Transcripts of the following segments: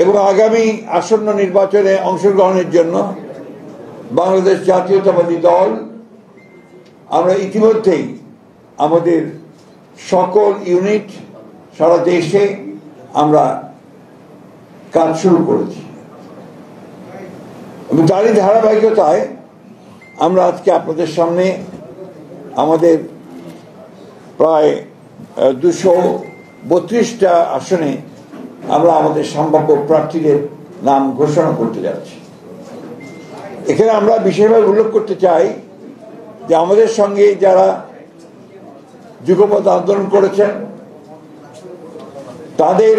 এবং আগামী আসন্ন নির্বাচনে অংশগ্রহণের জন্য বাংলাদেশ জাতীয়তাবাদী দল আমরা ইতিমধ্যেই আমাদের সকল ইউনিট সারা দেশে আমরা কাজ শুরু করেছি এবং তারই ধারাবাহিকতায় আমরা আজকে আপনাদের সামনে আমাদের প্রায় 232টা আসনে আমরা আমাদের সম্ভাব্য প্রার্থীদের নাম ঘোষণা করতে যাচ্ছি। এখানে আমরা বিশেষভাবে উল্লেখ করতে চাই যে আমাদের সঙ্গে যারা যুগপৎ আন্দোলন করেছেন তাদের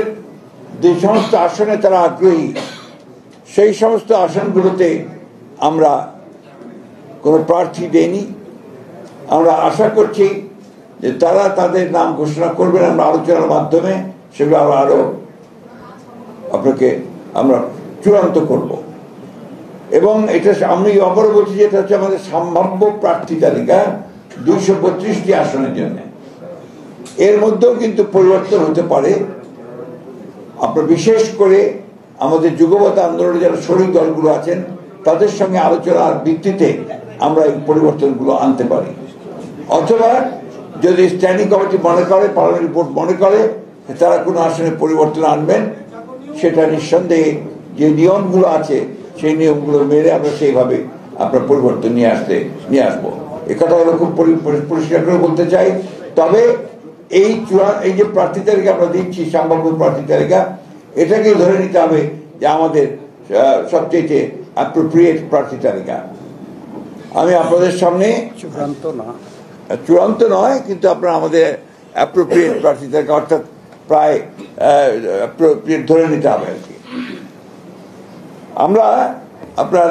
যে সমস্ত আসনে তারা আগ্রহী, সেই সমস্ত আসনগুলোতে আমরা কোনো প্রার্থী দেইনি। আমরা আশা করছি যে তারা তাদের নাম ঘোষণা করবেন, আমরা আলোচনার মাধ্যমে সেগুলো আরো আপনাকে আমরা চূড়ান্ত করব। এবং এটা আমি আবারও বলছি যে এটা হচ্ছে আমাদের সম্ভাব্য প্রার্থী তালিকা 232টি আসনের জন্য। এর মধ্যেও কিন্তু পরিবর্তন হতে পারে। আপনার বিশেষ করে আমাদের যুগপৎ আন্দোলনে যারা শরিক দলগুলো আছেন তাদের সঙ্গে আলোচনার ভিত্তিতে আমরা এই পরিবর্তনগুলো আনতে পারি, অথবা যদি স্ট্যান্ডিং কমিটি মনে করে, পার্লামেন্ট বোর্ড মনে করে তারা কোনো আসনে পরিবর্তন আনবেন, সেটা নিঃসন্দেহে যে নিয়মগুলো আছে সেই নিয়মগুলো মেনে আমরা সেইভাবে আপনার পরিবর্তন নিয়ে আসবো। এ কথা হলো খুব পরিষ্কার করে বলতে চাই। তবে এই যে প্রার্থী তালিকা আমরা দিচ্ছি, সম্ভাব্য প্রার্থী তালিকা, এটাকে ধরে নিতে হবে যে আমাদের সবচেয়ে অ্যাপ্রোপ্রিয়েট প্রার্থী তালিকা। আমি আপনাদের সামনে চূড়ান্ত নয়, কিন্তু আপনারা আমাদের অ্যাপ্রোপ্রিয়েট প্রার্থী তালিকা, অর্থাৎ প্রায় অ্যাপ্রোপ্রিয়েট ধরে নিতে হবে আর কি। আমরা আপনার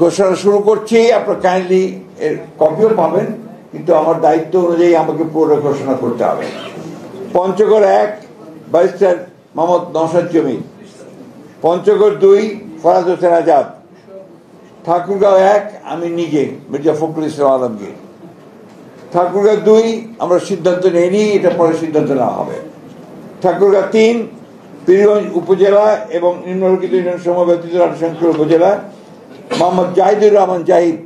ঘোষণা শুরু করছি। আপনার কাইন্ডলি এর কপিও পাবেন, কিন্তু আমার দায়িত্ব অনুযায়ী আমাকে পুরো ঘোষণা করতে হবে। পঞ্চগড় 1 ব্যারিস্টার মোহাম্মদ নওশাদ জমির, পঞ্চগড় 2 ফরাজ হোসেন আজাদ, ঠাকুরগাঁও 1 আমি নিজে মির্জা ফখরুল ইসলাম আলমগীর, ঠাকুরগাঁও 2 আমরা সিদ্ধান্ত নেইনি, এটা পরে সিদ্ধান্ত নেওয়া হবে। ঠাকুরগাঁও 3 পীরগঞ্জ উপজেলা এবং নিম্নলিখিত ইউনিয়ন সমূহ ব্যতীত রাজশাহী উপজেলা মোহাম্মদ জাহিদুর রহমান জাহিদ।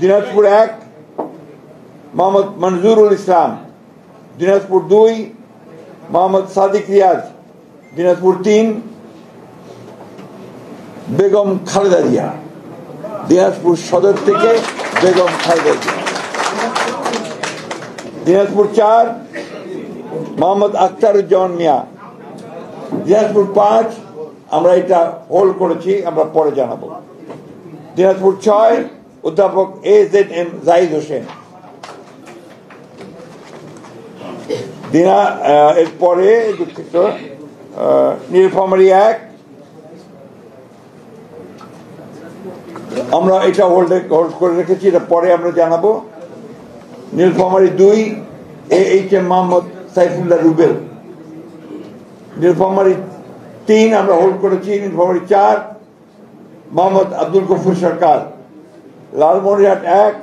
দিনাজপুর 1 মোহাম্মদ মনজুরুল ইসলাম, দিনাজপুর 2 মোহাম্মদ সাদিক রিয়াজ, দিনাজপুর 3 বেগম খালেদা জিয়া, দিনাজপুর সদর থেকে বেগম খালেদা জিয়া, দিনাজপুর 4 মোহাম্মদ আখতারুজ্জামান মিয়া, দিনাজপুর 5 আমরা এটা হোল্ড করেছি, আমরা পরে জানাবো, দিনাজপুর 6 অধ্যাপক AZM জাহিদ হোসেন, এরপরে দুঃখিত নীলফামারী 1 আমরা এটা হোল্ড করে রেখেছি, এটা পরে আমরা জানাবো। নীলফামারী 2 AHM মোহাম্মদ সাইফুল্লাহ রুবেল, নীলফামারী 3 আমরা হোল্ড করেছি, নীলফামারী 4 মোহাম্মদ আব্দুল গফুর সরকার, লালমনিরহাট 1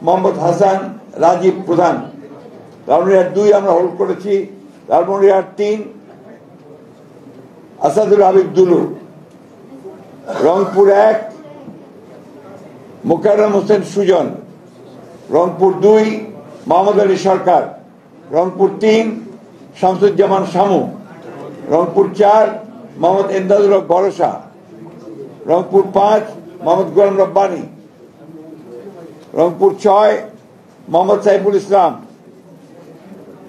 মোহাম্মদ হাসান রাজীব প্রধান, লালমনিরহাট 2 আমরা হোল্ড করেছি, লালমনিরহাট 3 আসাদুল হাবিব দুলু, রংপুর 1 মোকাররম হোসেন সুজন, রংপুর 2 মোহাম্মদ আলী সরকার, রংপুর 3 শামসুজ্জামান শামু, রংপুর 4 মোহাম্মদ এমদাদুল হক ভরসা, রংপুর 5 মোহাম্মদ গোলাম রব্বানী, রংপুর 6 মোহাম্মদ সাইফুল ইসলাম,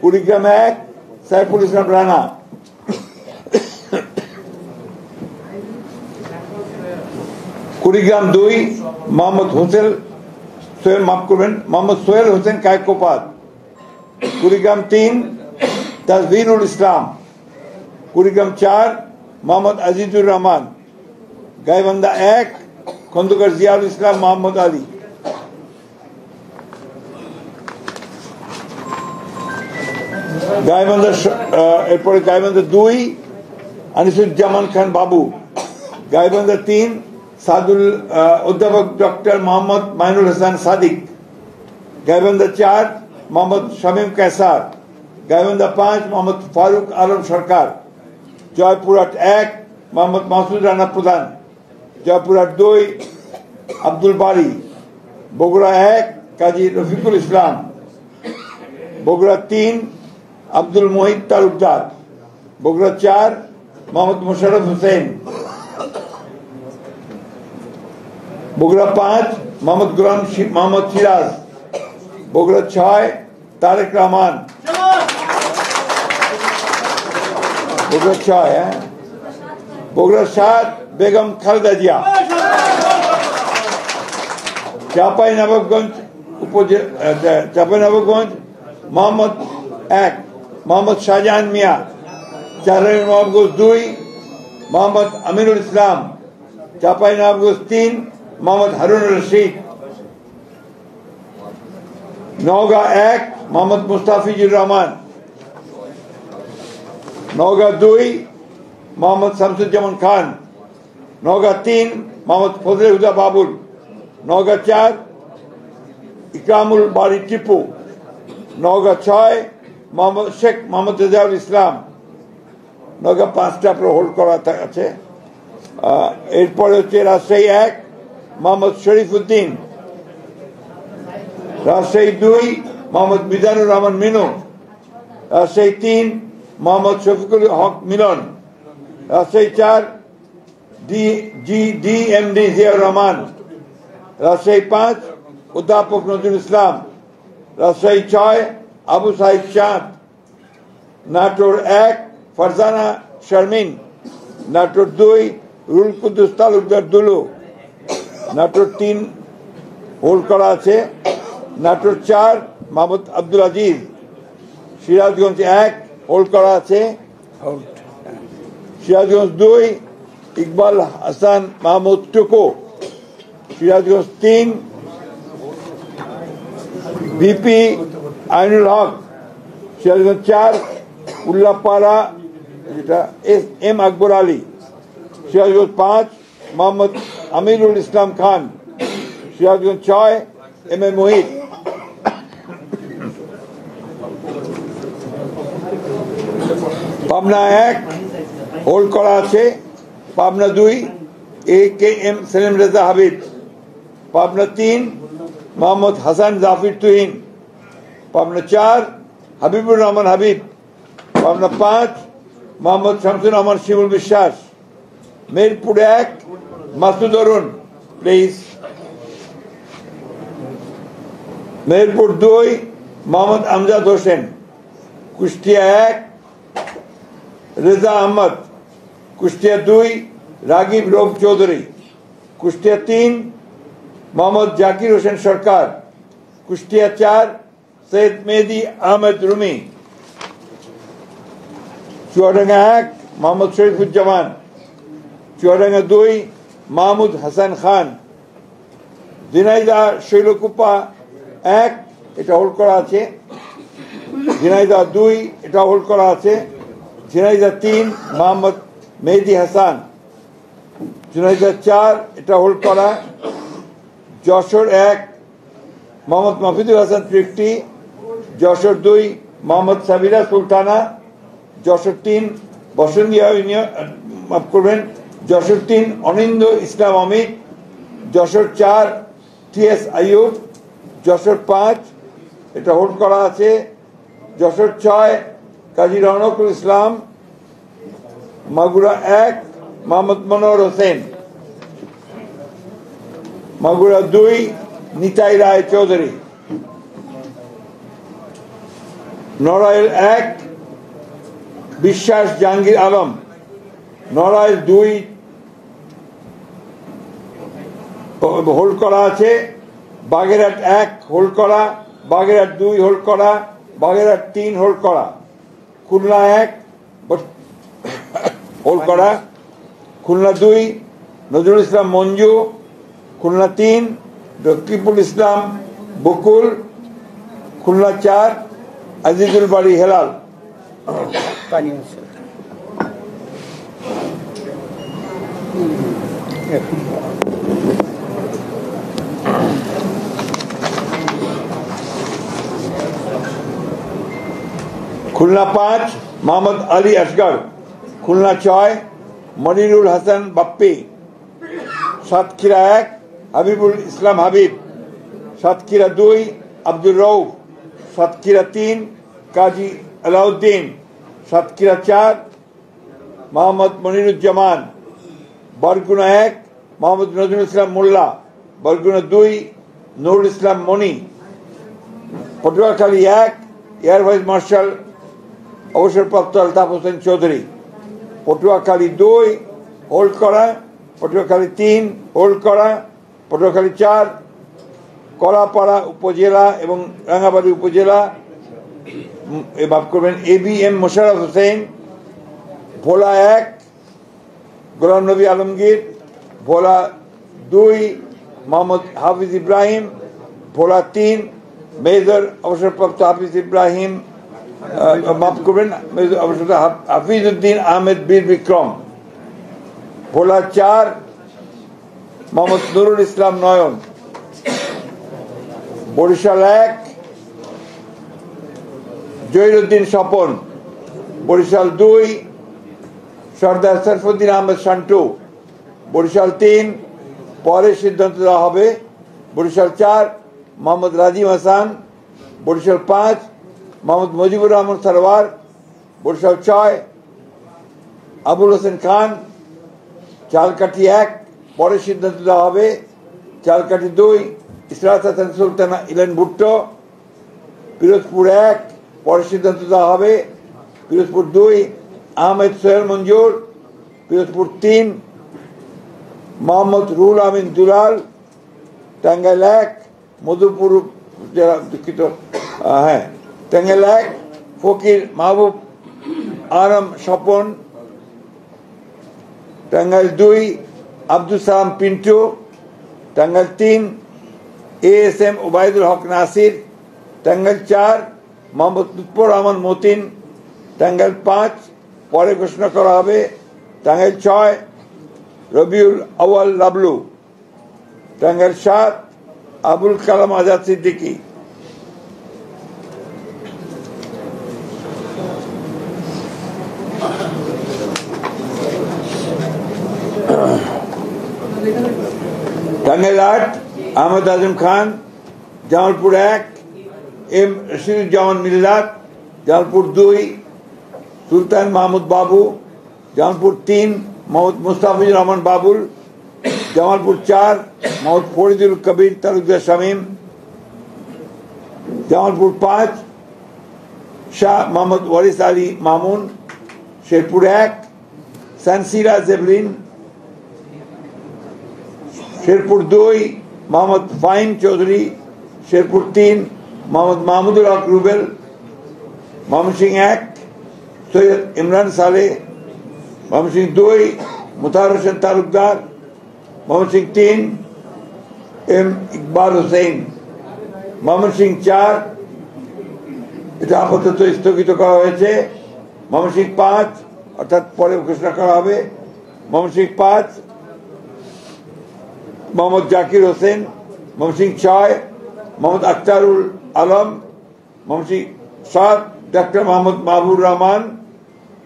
কুড়িগ্রাম 1 সাইফুল ইসলাম রানা, কুড়িগ্রাম 2 মোহাম্মদ মোহাম্মদ সোহেল হোসেন কায়কোপাত, কুড়িগ্রাম 3 তাজভিরুল ইসলাম, কুড়িগ্রাম 4 মোহাম্মদ আজিজুর রহমান, গাইবান্ধা 1 খন্দকার জিয়াউল ইসলাম মোহাম্মদ আলী, গাইবান্ধা এরপরে গাইবান্ধা 2 আনিসুজ্জামান খান বাবু, গাইবান্ধা 3 সাদুল অধ্যাপক ডক্টর মোহাম্মদ মাইনুল হাসান সাদিক, গাইবান্ধা 4 মোহাম্মদ শামীম কায়সার, গাইবান্ধা 5 মোহাম্মদ ফারুক আলম সরকার, জয়পুরহাট 1 মোহাম্মদ মাসুদ রানা প্রধান, জয়পুরহাট 2 আব্দুল বারী, বগুড়া 1 কাজী রফিকুল ইসলাম, বগুড়া 3 আব্দুল মোহিত তালুকদার, বগুড়া 4 মোহাম্মদ মোশাররফ হোসেন, বগুড়া 5 মোহাম্মদ গোলাম মোহাম্মদ সিরাজ, বগুড়া 6 তারেক রহমান, বগুড়া 6 বগুড়া 7 বেগম খালেদা জিয়া, চাঁপাইনবাবগঞ্জ চাঁপাইনবাবগঞ্জ মোহাম্মদ 1 মোহাম্মদ শাহজাহান মিয়া, চাঁপাইনবাবগঞ্জ 2 মোহাম্মদ আমিনুল ইসলাম, চাঁপাইনবাবগঞ্জ 3 মোহাম্মদ হারুন রশিদ, নওগাঁ 1 মোহাম্মদ মুস্তাফিজুর রহমান, নওগাঁ 2 মোহাম্মদ শামসুজ্জামান খান, নওগাঁ 3 মোহাম্মদ ফজলে হুদা বাবুল, নওগাঁ 4 ইকরামুল বারী টিপু, নওগাঁ 6 মোহাম্মদ শেখ মোহাম্মদ রেজাউল ইসলাম, নওগাঁ 5টা হোল্ড করা আছে। এরপরে হচ্ছে রাজশাহী 1 মোহাম্মদ শরীফ উদ্দিন, রাজশাহী 2 মোহাম্মদ মিজানুর রহমান মিনু, রাজশাহী 3 মোহাম্মদ শফিকুল হক মিলন, রাজশাহী 4 ডিএমডি জিয়াউর রহমান, রাজশাহী 5 অধ্যাপক নজরুল ইসলাম, রাজশাহী 6 আবু সাইদ চাঁদ, নাটোর 1 ফারজানা শারমিন, নাটোর 2 রুল কুদ্দুস তালুকদার দুলু, নাটোর 3 হোল্ড করা আছে, নাটোর 4 মোহাম্মদ আব্দুল আজিজ, সিরাজগঞ্জ 1 হোল্ড করা আছে, সিরাজগঞ্জ 2 ইকবাল হাসান মাহমুদ টুকু, সিরাজগঞ্জ 3 ভিপি আইনুল হক, সিরাজগঞ্জ 4 উল্লাপাড়া যেটা M Akbar Ali, Sirajganj 5 Mohammad Amirul Islam Khan, Sirajganj 6 M A Mohit, Pabna 1 hold করা আছে, পাবনা 2 এ K M Selim Reza Habib, Pabna 3 Mohammad Hasan Zafir Tuhin, Pabna 4 Habibur Rahman Habib, Pabna 5 Mohammad Shamsur Rahman Shimul Biswas, Mirpur 1 Masud Arun please, Mirpur 2 Mohammad Amjad Hossain, Kushtia 1 Reza Ahmad, Kushtia 2 Ragib Rome Chowdhury, Kushtia 3 Mohammad Zakir Hossain সরকার, কুষ্টিয়া 4 সৈয়দ মেহেদি আহমেদ রুমি, চুয়াডাঙ্গা 1 মোহাম্মদ শরীফুজ্জামান, চুয়াডাঙ্গা 2 মাহমুদ হাসান খান, ঝিনাইদহ শৈলকুপা 1 এটা হোল্ড করা আছে, ঝিনাইদহ 2 এটা হোল্ড করা আছে, ঝিনাইদহ 3 মোহাম্মদ মেহেদি হাসান, ঝিনাইদহ 4 এটা হোল্ড করা, যশোর 1 মোহাম্মদ মাফিদুল হাসান তৃপ্তি, যশোর 2 মোহাম্মদ সাবিরা সুলতানা, যশোর 3 বসন্তিয়া মাফ করবেন, যশোর 3 অনিন্দ ইসলাম অমিত, যশোর 4 টিএস আইয়ুব, যশোর 5 এটা হোল্ড করা আছে, যশোর 6 কাজী রওনকুল ইসলাম, মাগুরা 1 মোহাম্মদ মনোহর হোসেন, মাগুরা 2 নিতাই রায় চৌধুরী, নড়াইল 1 বিশ্বাস জাহাঙ্গীর আলম, নড়াইল 2 হোল্ড করা আছে, বাগেরহাট 1 হোল্ড করা, বাগেরহাট 2 হোল্ড করা, বাগেরহাট 3 হোল্ড করা, খুলনা 1 হোল্ড করা, খুলনা 2 নজরুল ইসলাম মঞ্জু, খুলনা 3 রকিবুল ইসলাম বকুল, খুলনা 4 আজিজুল বাড়ি হেলাল। খুলনা 5 মোহাম্মদ আলী আসগর, খুলনা 6 মনিরুল হাসান বাপ্পি, সাতক্ষীরা 1 হাবিবুল ইসলাম হাবিব, সাতক্ষীরা 2 আব্দুর রউফ, সাতক্ষীরা 3 কাজী আলাউদ্দিন, সাতক্ষীরা 4 মোহাম্মদ মনিরুজ্জামান, বরগুনা 1 মোহাম্মদ নজরুল ইসলাম মোল্লা, বরগুনা 2 নুরুল ইসলাম মনি, পটুয়াখালী 1 এয়ার ভাইস মার্শাল অবসরপ্রাপ্ত আলতাফ হোসেন চৌধুরী, পটুয়াখালী 2 হোল্ড করা, পটুয়াখালী 3 হোল্ড করা, পটুয়াখালী 4 কলাপাড়া উপজেলা এবং রাঙ্গাবাড়ী উপজেলা মাফ করবেন ABM মোশাররফ হোসেন, ভোলা 1 গোলাম নবী আলমগীর, ভোলা 2 মোহাম্মদ হাফিজ ইব্রাহিম, ভোলা 3 মেজর অবসরপ্রাপ্ত হাফিজ ইব্রাহিম মাফ করবেন হাফিজউদ্দিন আহমেদ বীর বিক্রম, ভোলা 4 মোহাম্মদ নুরুল ইসলাম নয়ন, বরিশাল 1 জহিরুদ্দিন স্বপন, বরিশাল 2 সর্দার সরফুদ্দিন আহমেদ শান্টু, বরিশাল 3 পরে সিদ্ধান্ত দেওয়া হবে, বরিশাল 4 মোহাম্মদ রাজিম হাসান, বরিশাল 5 মোহাম্মদ মুজিবুর রহমান সরওয়ার, বরিশাল 6 আবুল হোসেন খান, চালকাঠি 1 পরে সিদ্ধান্ত দেওয়া হবে, চালকাঠি 2 ইসরাত হাসান সুলতানা ইলেন ভুট্টো, পিরোজপুর 1 পরে সিদ্ধান্ত দেওয়া হবে, পিরোজপুর 2 আহমেদ সোহেল মঞ্জুর, পিরোজপুর 3 মোহাম্মদ রুহুল আমিন দুলাল, টাঙ্গাইল 1 মধুপুর দুঃখিত টাঙ্গাইল 1 ফকির মাহবুব আলম স্বপন, টাঙ্গাইল 2 আব্দুল সালাম পিন্টু, টাঙ্গাইল 3 ASM ওবায়দুল হক নাসির, টাঙ্গাইল 4 মোহাম্মদ লুৎফর রহমান মতিন, টাঙ্গাইল 5 পরে ঘোষণা করা হবে, টাঙ্গাইল 6 রবিউল আউয়াল লাবলু, টাঙ্গাইল 7 আবুল কালাম আজাদ সিদ্দিকী, টাঙ্গাইল 8 আহমদ আজম খান, জামালপুর 1 এম রশিদুজ্জামান মিল্লাত, জামালপুর 2 সুলতান মাহমুদ বাবু, জামালপুর 3 মোহাম্মদ মুস্তাফিজুর রহমান বাবুল, জামালপুর 4 মোহাম্মদ ফরিদুল কবির তালুকদার শামীম, জামালপুর 5 শাহ মোহাম্মদ ওয়ারিস আলী মামুন, শেরপুর 1 সানসিরা জেবলিন, শেরপুর 2 মোহাম্মদ ফাহিম চৌধুরী, শেরপুর 3 মোহাম্মদ মাহমুদুল হক রুবেল, ময়মনসিংহ 1 সৈয়দ ইমরান সালেহ, ময়মনসিংহ 2 মুতাহার হোসেন তালুকদার, ময়মনসিংহ 3 এম ইকবাল হোসেন, ময়মনসিংহ 4 এটা আপাতত স্থগিত করা হয়েছে, ময়মনসিংহ 5 অর্থাৎ পরে ঘোষণা করা হবে, ময়মনসিংহ 5 মোহাম্মদ জাকির হোসেন, ময়মনসিংহ 6 মোহাম্মদ আখতারুল আলম, ময়মনসিংহ 7 ডাক্তার মোহাম্মদ মাহবুর রহমান,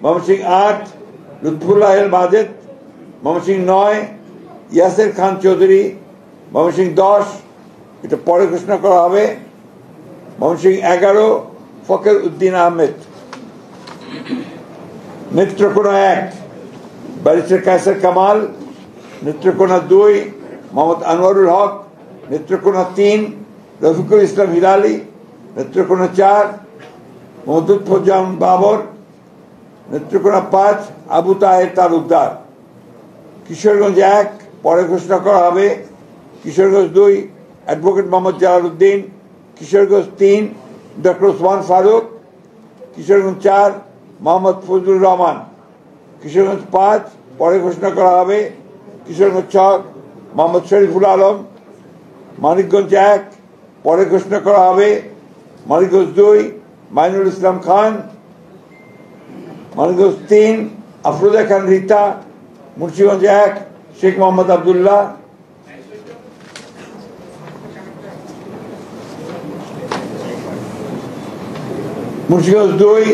ময়মনসিংহ 8 লুৎফুল্লাহ মাজেদ, ময়মনসিংহ 9 ইয়াসের খান চৌধুরী, ময়মনসিংহ 10 এটা পরে ঘোষণা করা হবে, ময়মনসিংহ 11 ফখর উদ্দিন আহমেদ, নেত্রকোনা 1 ব্যারিস্টার কায়সার কামাল, নেত্রকোনা 2 মোহাম্মদ আনোয়ারুল হক, নেত্রকোনা 3 রফিকুল ইসলাম হিলালি, নেত্রকোনা 4 মোহাম্মদ লুৎফুজ্জামান বাবর, নেত্রকোনা 5 আবু তাহের তালুকদার, কিশোরগঞ্জ 1 পরে ঘোষণা করা হবে, কিশোরগঞ্জ 2 অ্যাডভোকেট মোহাম্মদ জালালউদ্দিন, কিশোরগঞ্জ 3 ডক্টর ওসমান ফারুক, কিশোরগঞ্জ 4 মোহাম্মদ ফজলুর রহমান, কিশোরগঞ্জ 5 পরে ঘোষণা করা হবে, কিশোরগঞ্জ 6 মোহাম্মদ শরীফুল আলম, মানিকগঞ্জ 1 পরে ঘোষণা করা হবে, মানিকগঞ্জ 2 মাইনুল ইসলাম খান, মানিকগঞ্জ 3 আফরোজা খান রীতা, মুন্সিগঞ্জ 1 শেখ মোহাম্মদ আবদুল্লাহ, মুন্সিগঞ্জ 2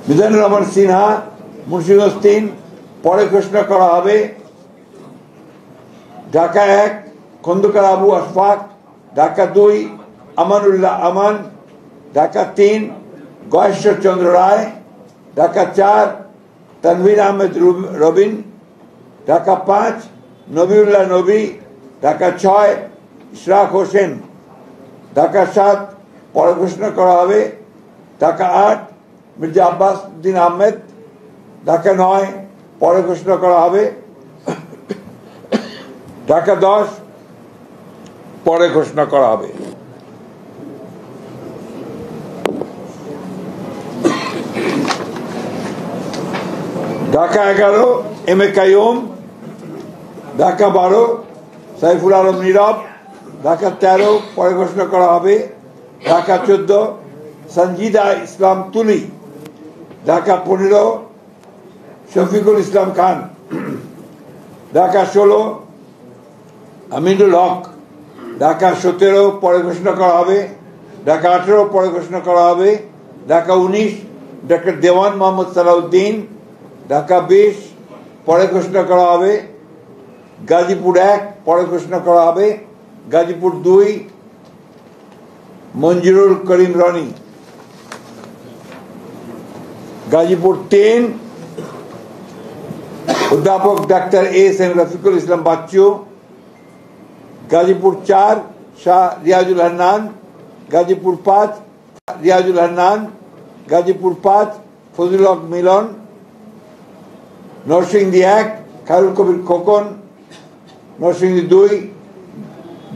মিজানুর রহমান সিনহা, মুন্সিগঞ্জ 3 পরে ঘোষণা করা হবে ঢাকা 1 খন্দকার আবু আশফাক, ঢাকা 2 আমানুল্লাহ আমান, ঢাকা 3 গয়েশ্বর চন্দ্র রায়, ঢাকা 4 তানভীর আহমেদ রবিন, ঢাকা 5 নবিউল্লাহ নবী, ঢাকা 6 ইশরাক হোসেন, ঢাকা 7 পরে ঘোষণা করা হবে ঢাকা 8 মির্জা আব্বাস উদ্দিন আহমেদ, ঢাকা 9 পরে ঘোষণা করা হবে ঢাকা 10 পরে ঘোষণা করা হবে। ঢাকা 11 এম এ কাইয়ুম, ঢাকা 12 সাইফুল আলম নীরব, ঢাকা 13 পরে ঘোষণা করা হবে ঢাকা 14 সঞ্জিদা ইসলাম তুলি, ঢাকা 15 শফিকুল ইসলাম খান, ঢাকা 16 আমিনুল হক, ঢাকা 17 পরে ঘোষণা করা হবে ঢাকা 18 পরে ঘোষণা করা হবে ঢাকা 19 ডক্টর দেওয়ান মোহাম্মদ সালাউদ্দিন, ঢাকা 20 পরে ঘোষণা করা হবে গাজীপুর 1 পরে ঘোষণা করা হবে গাজীপুর 2 মঞ্জুরুল করিম রনি, গাজীপুর 3 অধ্যাপক doctor S M Rafiqul Islam Bachchu, Gazipur 4 Shah Riazul Hannan, Gazipur 5 Riazul Hannan, Gazipur 5 Fazlul হক মিলন, নরসিংদী 1 খায়রুল কবির খোকন, নরসিংদী 2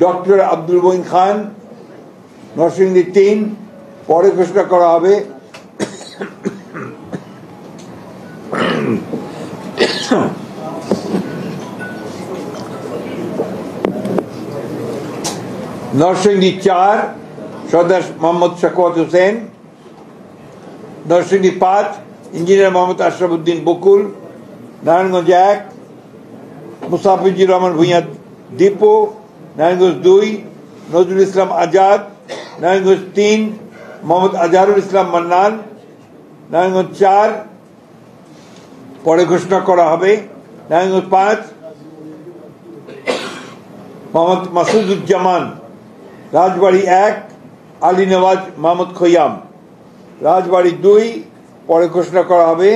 ডক্টর আব্দুল মঈন খান, নরসিংদী 3 পরে ঘোষণা করা হবে নরসিংদী 4 সর্দার মোহাম্মদ শাকওয়াত হোসেন, নরসিংদী 5 ইঞ্জিনিয়ার মোহাম্মদ আশরাফ উদ্দিন বকুল, নারায়ণগঞ্জ 1 মুসাফিজুর রহমান ভূঁইয়া দীপু, নারায়ণগঞ্জ 2 নজরুল ইসলাম আজাদ, নারায়ণগঞ্জ 3 মোহাম্মদ আজহারুল ইসলাম মান্নান, নারায়ণগঞ্জ 4 পরে ঘোষণা করা হবে নারায়ণগঞ্জ 5 মোহাম্মদ মাসুদুজ্জামান, রাজবাড়ী 1 আলী নওয়াজ মোহাম্মদ খৈয়াম, রাজবাড়ী 2 পরে ঘোষণা করা হবে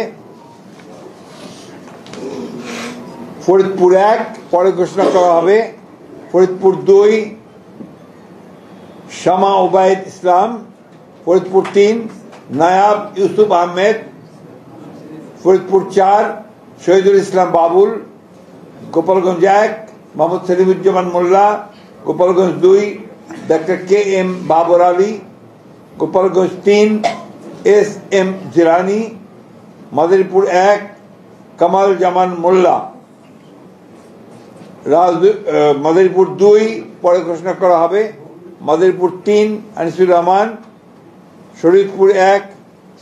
ফরিদপুর 1 পরে ঘোষণা করা হবে Faridpur 2 Shama Obaid Islam, Faridpur 3 Nayab Yusuf Ahmed, Faridpur 4 Shahidul Islam Babul, Gopalganj 1 Mohammad Selimuzzaman Molla, Gopalganj 2 doctor K M Babar Ali, Gopalganj 3 S M Jilani, Madaripur 1 Kamal Zaman Molla, Madaripur 2 পরে ঘোষণা করা হবে মাদারীপুর 3 আনিসুর রহমান, শরীফপুর 1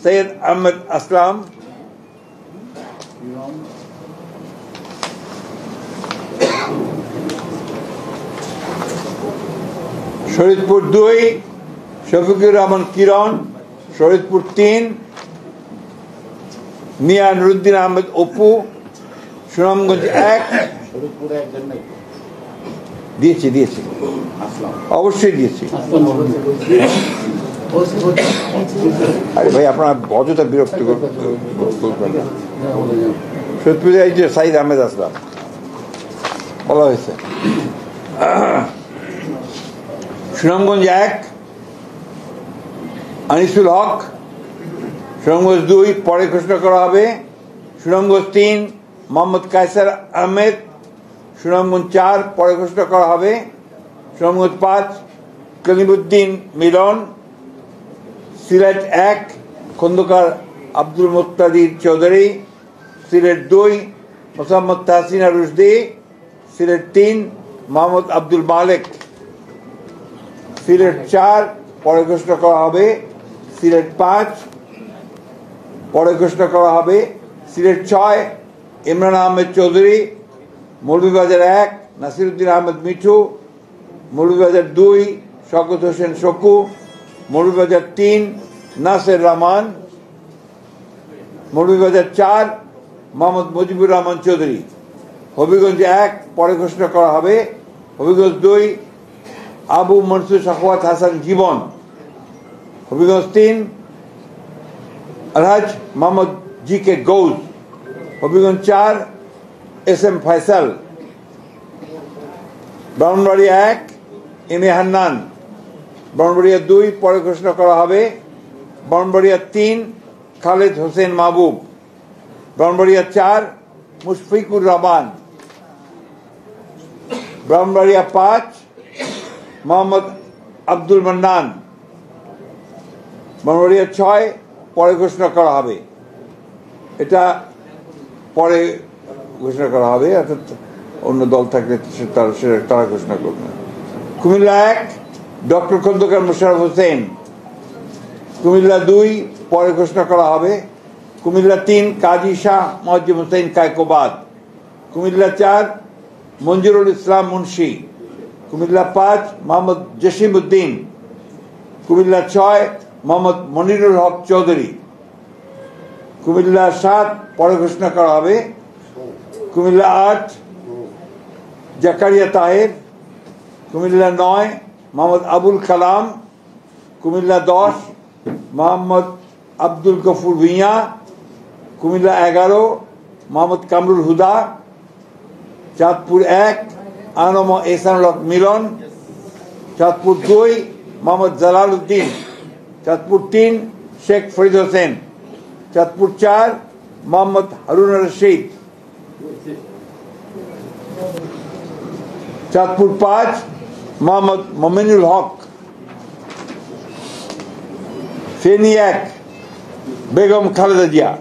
সৈয়দ আহমেদ আসলাম, শরীদপুর 2 শফিকুর রহমান কিরণ, শরীদপুর 3 মিয়া নুরুদ্দিন আহমেদ অপু, সুনামগঞ্জ 1 দিয়েছি অবশ্যই দিয়েছি। আরে ভাই আপনার অযথা বিরক্ত করবেন না। শরীদপুর সাইদ আহমেদ আসলাম বলা হয়েছে। সুনামগঞ্জ 1 আনিসুল হক, সুনামগঞ্জ 2 পরে ঘোষণা করা হবে সুনামগঞ্জ 3 মোহাম্মদ কায়সার আহমেদ, সুনামগঞ্জ 4 পরে ঘোষণা করা হবে সুনামগঞ্জ 5 কলিমুদ্দিন মিলন, সিলেট 1 খন্দকার আব্দুল মুক্তাদির চৌধুরী, সিলেট 2 মোসাম্মদ তাহসিনা রুশদি, সিলেট 3 মোহাম্মদ আব্দুল মালেক, সিলেট 4 পরে ঘোষণা করা হবে সিলেট 5 পরে ঘোষণা করা হবে সিলেট 6 ইমরান আহমেদ চৌধুরী, মৌলভীবাজার 1 নাসিরউদ্দিন আহমেদ মিঠু, মৌলভীবাজার 2 শওকত হোসেন শকু, মৌলভীবাজার 3 নাসের রহমান, মৌলভীবাজার 4 মোহাম্মদ মুজিবুর রহমান চৌধুরী। হবিগঞ্জ 1 পরে ঘোষণা করা হবে। Habiganj 2 Abu Mansur Sakhawat Hasan Jibon. Habiganj 3 Alhaj Mohammad G K Gaus. Habiganj 4 S M Faisal. Brahmanbaria 1 M A Hannan. Brahmanbaria 2 পরে ঘোষণা করা হবে। ব্রাহ্মণবাড়িয়া 3 খালেদ হোসেন মাহবুব। ব্রাহ্মণবাড়িয়া 4 মুশফিকুর রহমান। ব্রাহ্মণবাড়িয়া 5 মোহাম্মদ আব্দুল মান্নান। ব্রাহ্মণবাড়িয়া 6 পরে ঘোষণা করা হবে। এটা পরে ঘোষণা করা হবে, অর্থাৎ অন্য দল থাকলে তারা ঘোষণা করবে। কুমিল্লা 1 ডক্টর খন্দকার মোশাররফ হোসেন। কুমিল্লা 2 পরে ঘোষণা করা হবে। কুমিল্লা 3 কাজী শাহ মুয়াজ্জম হোসেন কায়কোবাদ। কুমিল্লা 4 মঞ্জুরুল ইসলাম মুন্সি। কুমিল্লা 5 মোহাম্মদ জসিম উদ্দিন। কুমিল্লা 6 মোহাম্মদ মনিরুল হক চৌধুরী। কুমিল্লা 7 পরে ঘোষণা করা হবে। কুমিল্লা 8 জাকারিয়া তাহের। কুমিল্লা 9 মোহাম্মদ আবুল কালাম। কুমিল্লা 10 মোহাম্মদ আব্দুল গফুর ভুঁইয়া। কুমিল্লা 11 মোহাম্মদ কামরুল হুদা। চাঁদপুর 1 আনম এহসানুল হক মিলন। চাঁদপুর 2 মোহাম্মদ জালাল উদ্দিন। চাঁদপুর 3 শেখ ফরিদ হোসেন। চাঁদপুর 4 মোহাম্মদ হারুন রশিদ। চাঁদপুর 5 মোহাম্মদ মমিনুল হক। ফেনী 1 বেগম খালেদা জিয়া।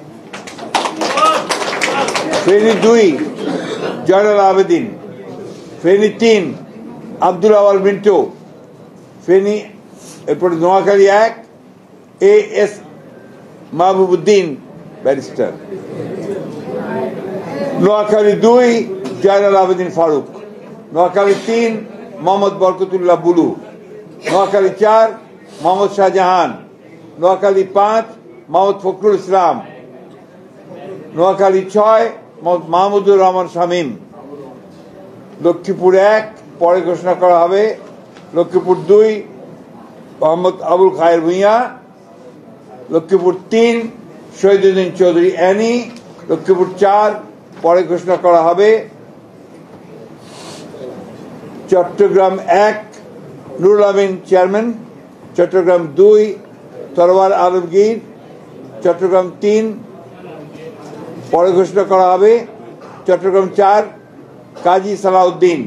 ফেনী 2 জয়নাল আবেদিন। ফেনী 3 আব্দুল আওয়াল মিন্টু। ফেনী এরপরে Noakhali 1 A S Mahbubuddin barrister. Noakhali 2 Joynal Abedin Faruk. Noakhali 3 Mohammad Barkatullah Bulu. Noakhali 4 Mohammad Shahjahan. Noakhali 5 Mohammad Fakhrul Islam. Noakhali 6 Mohammad Mahmudur Rahman Shamim. Lakshmipur 1 পরে ঘোষণা করা হবে। লক্ষ্মীপুর 2 মোহাম্মদ আবুল খায়ের ভুঁইয়া। লক্ষ্মীপুর 3 শহীদুদ্দিন চৌধুরী অ্যানি। লক্ষ্মীপুর 4 পরে ঘোষণা করা হবে। চট্টগ্রাম 1 নুরুল আমিন চেয়ারম্যান। চট্টগ্রাম 2 তরওয়ার আলমগীর। চট্টগ্রাম 3 পরে ঘোষণা করা হবে। চট্টগ্রাম 4 কাজী সালাউদ্দিন।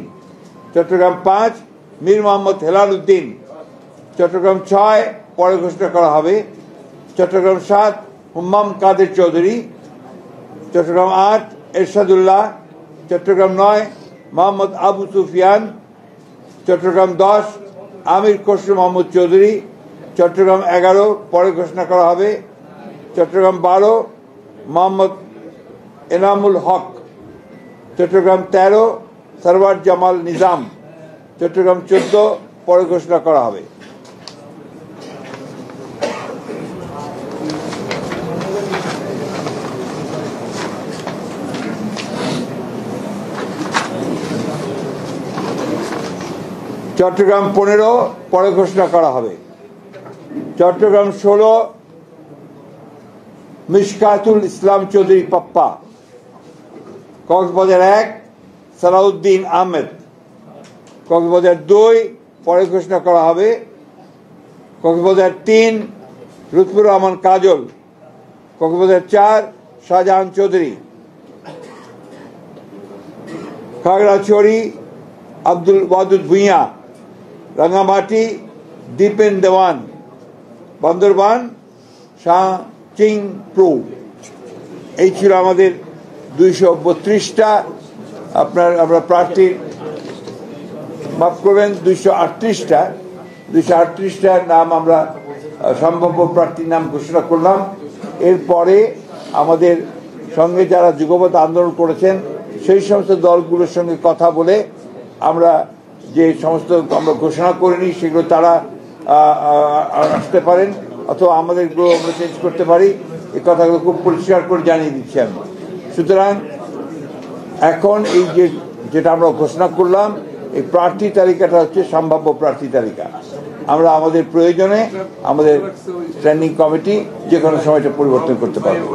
চট্টগ্রাম 5 মীর মোহাম্মদ হেলাল উদ্দিন। চট্টগ্রাম 6 পরে ঘোষণা করা হবে। চট্টগ্রাম 7 হুম্মাম কাদের চৌধুরী। চট্টগ্রাম 8 এরশাদুল্লাহ। চট্টগ্রাম 9 মোহাম্মদ আবু সুফিয়ান। চট্টগ্রাম 10 আমির খসরু মাহমুদ চৌধুরী। চট্টগ্রাম 11 পরে ঘোষণা করা হবে। চট্টগ্রাম 12 মোহাম্মদ এনামুল হক। চট্টগ্রাম 13 সরওয়ার জামাল নিজাম। চট্টগ্রাম 14 পরে ঘোষণা করা হবে। চট্টগ্রাম 15 পরে ঘোষণা করা হবে। চট্টগ্রাম 16 মিশকাতুল ইসলাম চৌধুরী পাপ্পা। কক্সবাজার 1 সালাউদ্দিন আহমেদ। কক্সবাজার 2 পরে ঘোষণা করা হবে। কক্সবাজার 3 লুৎফুর রহমান কাজল। কক্সবাজার 4 শাহজাহান চৌধুরী। খাগড়াছড়ি আব্দুল ওয়াদুদ ভুঁইয়া। রাঙ্গামাটি দীপেন দেওয়ান। বান্দরবান শাহ চিং প্রু। এই ছিল আমাদের 232টা আমরা প্রার্থীর, মাফ করবেন 238টার নাম আমরা সম্ভাব্য প্রার্থীর নাম ঘোষণা করলাম। এরপরে আমাদের সঙ্গে যারা যুগপৎ আন্দোলন করেছেন সেই সমস্ত দলগুলোর সঙ্গে কথা বলে আমরা যে সমস্ত আমরা ঘোষণা করিনি সেগুলো তারা আসতে পারেন, অথবা আমাদেরগুলো আমরা চেঞ্জ করতে পারি। এই কথাগুলো খুব পরিষ্কার করে জানিয়ে দিচ্ছি আমি। সুতরাং এখন এই যেটা আমরা ঘোষণা করলাম, এই প্রার্থী তালিকাটা হচ্ছে সম্ভাব্য প্রার্থী তালিকা। আমরা আমাদের প্রয়োজনে আমাদের স্ট্যান্ডিং কমিটি যে কোনো সময়টা পরিবর্তন করতে পারবো।